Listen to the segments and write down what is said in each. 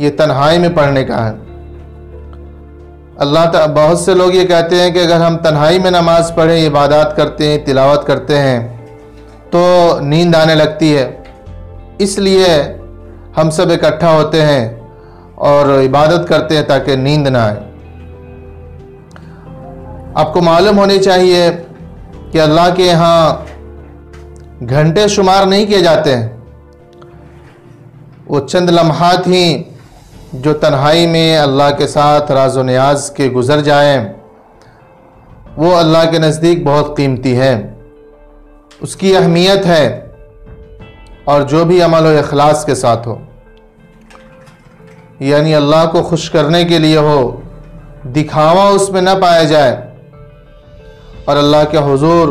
یہ تنہائی میں پڑھنے کا ہے۔ اللہ تعالیٰ بہت سے لوگ یہ کہتے ہیں کہ اگر ہم تنہائی میں نماز پڑھیں، عبادات کرتے ہیں، تلاوت کرتے ہیں تو نیند آنے لگتی ہے، اس لیے ہم سب اکٹھا ہوتے ہیں اور عبادت کرتے ہیں تاکہ نیند نہ آئے۔ آپ کو معلوم ہونی چاہیے کہ اللہ کے یہاں گھنٹے شمار نہیں کیے جاتے ہیں، وہ چند لمحات ہی جو تنہائی میں اللہ کے ساتھ راز و نیاز کے گزر جائیں، وہ اللہ کے نزدیک بہت قیمتی ہے، اس کی اہمیت ہے، اور جو بھی عمل و اخلاص کے ساتھ ہو، یعنی اللہ کو خوش کرنے کے لیے ہو، دکھاوا اس میں نہ پایا جائے، اور اللہ کے حضور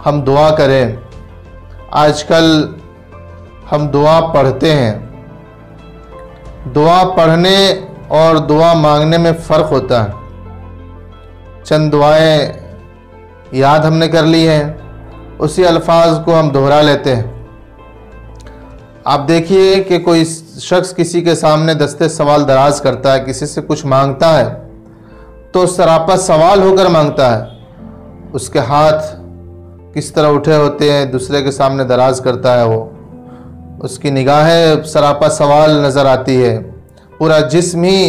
ہم دعا کریں۔ آج کل ہم دعا پڑھتے ہیں، دعا پڑھنے اور دعا مانگنے میں فرق ہوتا ہے۔ چند دعائیں یاد ہم نے کر لی ہیں، اسی الفاظ کو ہم دہرا لیتے ہیں۔ آپ دیکھیے کہ کوئی شخص کسی کے سامنے دستے سوال دراز کرتا ہے، کسی سے کچھ مانگتا ہے تو سراپا سوال ہو کر مانگتا ہے، اس کے ہاتھ کس طرح اٹھے ہوتے ہیں، دوسرے کے سامنے دراز کرتا ہے، وہ اس کی نگاہیں سراپا سوال نظر آتی ہے، پورا جسم ہی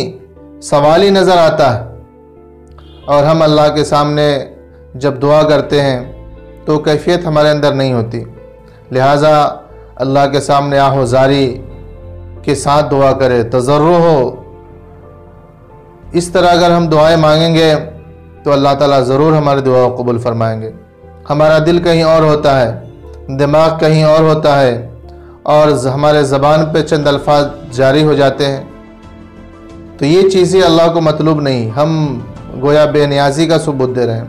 سوالی نظر آتا ہے۔ اور ہم اللہ کے سامنے جب دعا کرتے ہیں تو کیفیت ہمارے اندر نہیں ہوتی، لہٰذا اللہ کے سامنے آہوزاری کے ساتھ دعا کرے، تضرع ہو۔ اس طرح اگر ہم دعائیں مانگیں گے تو اللہ تعالیٰ ضرور ہماری دعا کو قبول فرمائیں گے۔ ہمارا دل کہیں اور ہوتا ہے، دماغ کہیں اور ہوتا ہے، اور ہمارے زبان پہ چند الفاظ جاری ہو جاتے ہیں، تو یہ چیزیں اللہ کو مطلوب نہیں۔ ہم گویا بے نیازی کا ثبوت دے رہے ہیں،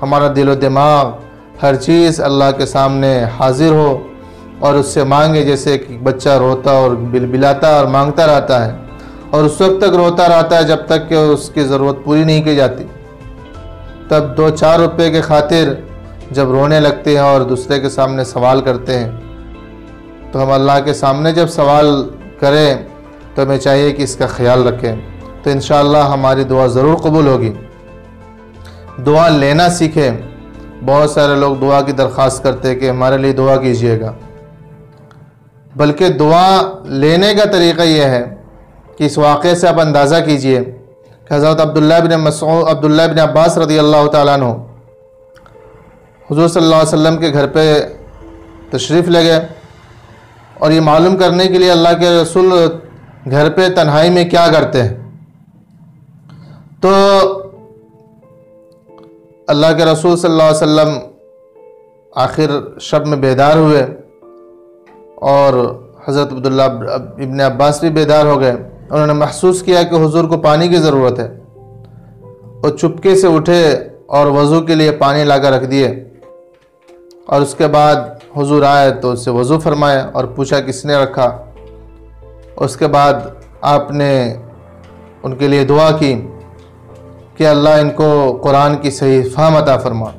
ہمارا دل و دماغ ہر چیز اللہ کے سامنے حاضر ہو اور اس سے مانگے، جیسے ایک بچہ روتا اور بلبلاتا اور مانگتا رہتا ہے، اور اس وقت تک روتا رہتا ہے جب تک کہ اس کی ضرورت پوری نہیں کی جاتی، تب 2-4 روپے کے خاطر جب رونے لگتے ہیں اور دوسرے کے سامنے سوال کرتے ہیں، تو ہم اللہ کے سامنے جب سوال کریں تو ہمیں چاہیے کہ اس کا خیال رکھیں، تو انشاءاللہ ہماری دعا ضرور قبول ہوگی۔ دعا لینا سیکھیں۔ بہت سارے لوگ دعا کی درخواست کرتے ہیں کہ ہمارے لیے دعا کیجئے گا، بلکہ دعا لینے کا طریقہ یہ ہے کہ اس واقعے سے آپ اندازہ کیجئے کہ حضرت عبداللہ بن عباس رضی اللہ تعالیٰ عنہ حضور صلی اللہ علیہ وسلم کے گھر پہ تشریف لے گئے، اور یہ معلوم کرنے کے لیے اللہ کے رسول گھر پہ تنہائی میں کیا کرتے ہیں، تو اللہ کے رسول صلی اللہ علیہ وسلم آخر شب میں بیدار ہوئے، اور حضرت عبداللہ ابن عباس بھی بیدار ہو گئے۔ انہوں نے محسوس کیا کہ حضور کو پانی کی ضرورت ہے، اور چپکے سے اٹھے اور وضو کے لیے پانی لا کر رکھ دیے، اور اس کے بعد حضور آئے تو اس سے وضو فرمایا اور پوچھا کس نے رکھا۔ اس کے بعد آپ نے ان کے لیے دعا کی کہ اللہ ان کو قرآن کی صحیح فہم عطا فرما۔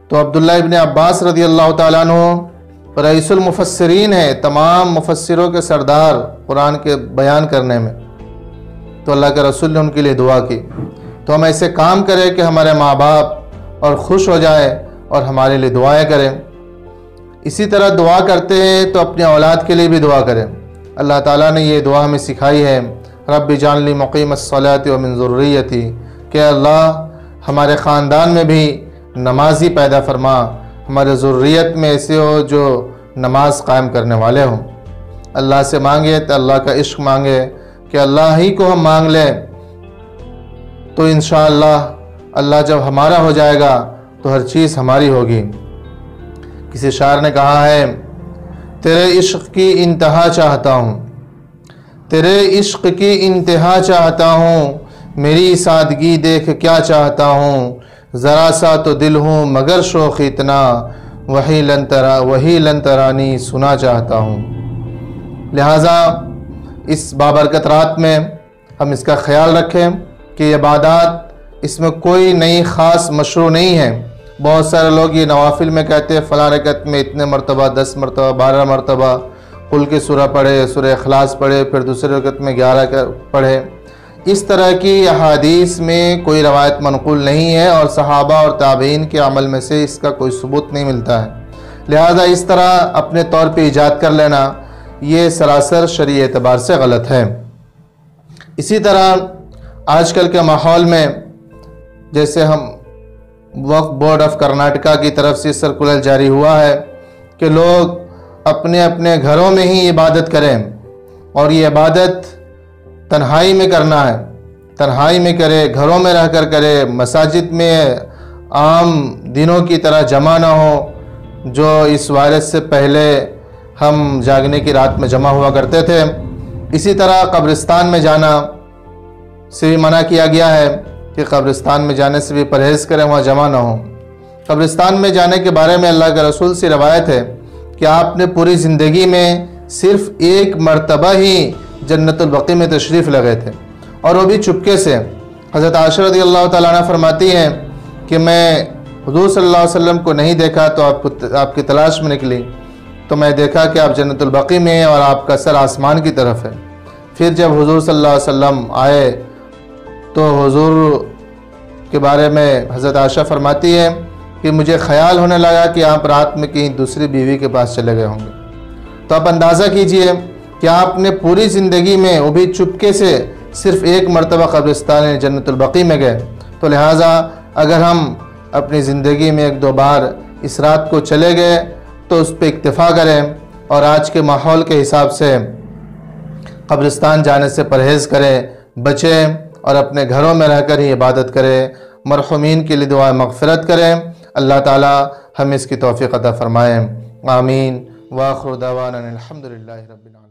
تو عبداللہ ابن عباس رضی اللہ تعالیٰ عنہ رئیس المفسرین ہے، تمام مفسروں کے سردار قرآن کے بیان کرنے میں، تو اللہ کے رسول نے ان کے لیے دعا کی۔ تو ہم ایسے کام کریں کہ ہمارے ماں باپ اور خوش ہو جائے اور ہمارے لیے دعائیں کریں۔ اسی طرح دعا کرتے ہیں تو اپنی اولاد کے لیے بھی دعا کریں۔ اللہ تعالیٰ نے یہ دعا ہمیں سکھائی ہے، رب اجعلنی مقیم الصلاۃ ومن ذریتی، کہ اللہ ہمارے خاندان میں بھی نمازی پیدا فرما، ہمارے ذریت میں ایسے ہو جو نماز قائم کرنے والے ہوں۔ اللہ سے مانگے تو اللہ کا عشق مانگے کہ اللہ ہی کو ہم مانگ لیں، تو انشاءاللہ اللہ جب ہمارا ہو جائے گا تو ہر چیز ہماری ہوگی۔ کسی شاعر نے کہا ہے، تیرے عشق کی انتہا چاہتا ہوں، تیرے عشق کی انتہا چاہتا ہوں، میری سادگی دیکھ کیا چاہتا ہوں، ذرا سا تو دل ہوں مگر شوق اتنا، وہی لن ترانی سنا چاہتا ہوں۔ لہٰذا اس بابرکت رات میں ہم اس کا خیال رکھیں کہ عبادات اس میں کوئی نئی خاص مشروع نہیں ہے۔ بہت سارے لوگ یہ نوافل میں کہتے ہیں فلاں رکعت میں اتنے مرتبہ، 10 مرتبہ، 12 مرتبہ قل کی سورہ پڑھے، سورہ اخلاص پڑھے، پھر دوسرے رکعت میں 11 پڑھے۔ اس طرح کی احادیث میں کوئی روایت منقول نہیں ہے اور صحابہ اور تابعین کے عمل میں سے اس کا کوئی ثبوت نہیں ملتا ہے، لہذا اس طرح اپنے طور پہ ایجاد کر لینا یہ سراسر شرعی اعتبار سے غلط ہے۔ اسی طرح آج کل کے ماحول میں جیسے ہم وقف بورڈ آف کرناٹکا کی طرف سے سرکولر جاری ہوا ہے کہ لوگ اپنے اپنے گھروں میں ہی عبادت کریں اور یہ عبادت تنہائی میں کرنا ہے، تنہائی میں کرے، گھروں میں رہ کر کرے، مساجد میں عام دنوں کی طرح جمع نہ ہو جو اس وائرس سے پہلے ہم جاگنے کی رات میں جمع ہوا کرتے تھے۔ اسی طرح قبرستان میں جانا سے بھی منع کیا گیا ہے کہ قبرستان میں جانے سے بھی پرہیز کریں، وہاں جمع نہ ہوں۔ قبرستان میں جانے کے بارے میں اللہ کے رسول سے روایت ہے کہ آپ نے پوری زندگی میں صرف ایک مرتبہ ہی جنت البقیع میں تشریف لگے تھے، اور وہ بھی چپکے سے۔ حضرت عائشہ رضی اللہ تعالیٰ عنہ فرماتی ہیں کہ میں حضور صلی اللہ علیہ وسلم کو نہیں دیکھا تو آپ کی تلاش میں نکلی، تو میں دیکھا کہ آپ جنت البقیع میں ہیں اور آپ کا سر آسمان کی طرف ہے۔ پھر جب حضور صلی اللہ علیہ وسلم آئے تو حضور کے بارے میں حضرت عائشہ فرماتی ہے کہ مجھے خیال ہونے لگا کہ آپ رات میں کہیں دوسری بیوی کے پاس چلے گئے ہوں گے۔ تو آپ اندازہ کیجئے کہ آپ نے پوری زندگی میں وہ بھی چپکے سے صرف ایک مرتبہ قبرستان جنت البقیع میں گئے، تو لہٰذا اگر ہم اپنی زندگی میں ایک دو بار اس رات کو چلے گئے تو اس پہ اکتفا کریں اور آج کے ماحول کے حساب سے قبرستان جانے سے پرہیز کریں، بچیں اور اپنے گھروں میں رہ کر ہی عبادت کریں، مرحومین کے لیے دعا مغفرت کریں۔ اللہ تعالی ہمیں اس کی توفیق عطا فرمائیں، آمین۔ وآخر دعوانا الحمدللہ رب العالمین۔